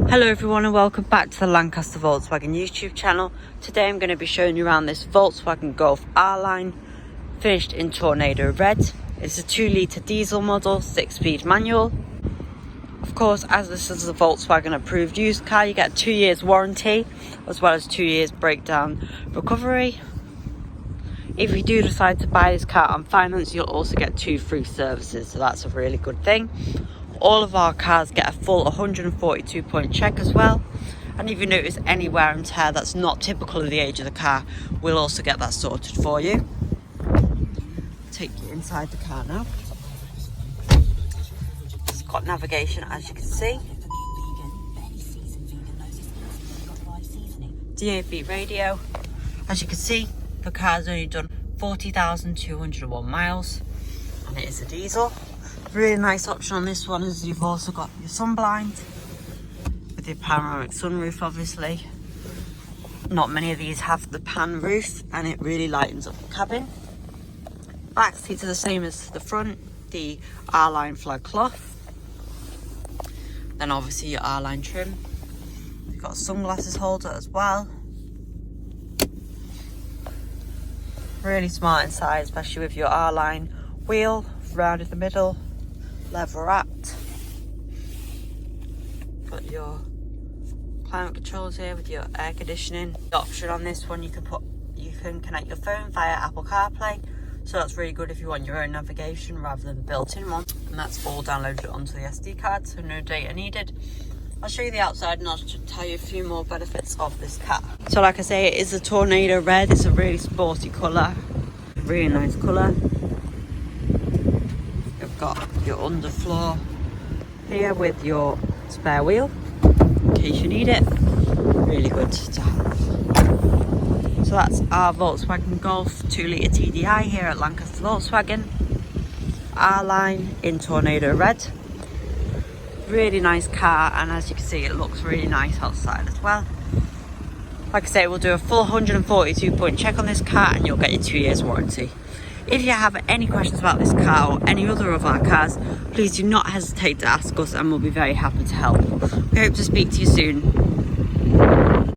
Hello everyone and welcome back to the Lancaster Volkswagen YouTube channel. Today I'm going to be showing you around this Volkswagen Golf R-Line finished in Tornado Red. It's a 2-litre diesel model, 6-speed manual. Of course, as this is a Volkswagen approved used car, you get 2 years warranty as well as 2 years breakdown recovery. If you do decide to buy this car on finance, you'll also get 2 free services, so that's a really good thing. All of our cars get a full 142 point check as well, and if you notice any wear and tear that's not typical of the age of the car, we'll also get that sorted for you. Take you inside the car now. It's got navigation, as you can see, DAB radio. As you can see, the car's only done 40,201 miles and it is a diesel. Really nice option on this one is you've also got your sun blind with your panoramic sunroof. Obviously not many of these have the pan roof and it really lightens up the cabin. Back seats are the same as the front, the R-Line flag cloth, then obviously your R-Line trim. You've got a sunglasses holder as well. Really smart inside, especially with your R-Line wheel rounded the middle, leather wrapped. Got your climate controls here with your air conditioning. The option on this one, you can connect your phone via Apple CarPlay, so that's really good if you want your own navigation rather than the built-in one. And that's all downloaded onto the SD card, so no data needed. I'll show you the outside and I'll tell you a few more benefits of this car. So like I say, it is a Tornado Red. It's a really sporty colour, really nice colour. You've got your underfloor here with your spare wheel in case you need it. Really good to have. So that's our Volkswagen Golf 2-litre TDI here at Lancaster Volkswagen. R-Line in Tornado Red. Really nice car, and as you can see, it looks really nice outside as well. Like I say, we'll do a full 142 point check on this car and you'll get your 2 years warranty. If you have any questions about this car or any other of our cars, please do not hesitate to ask us and we'll be very happy to help. We hope to speak to you soon.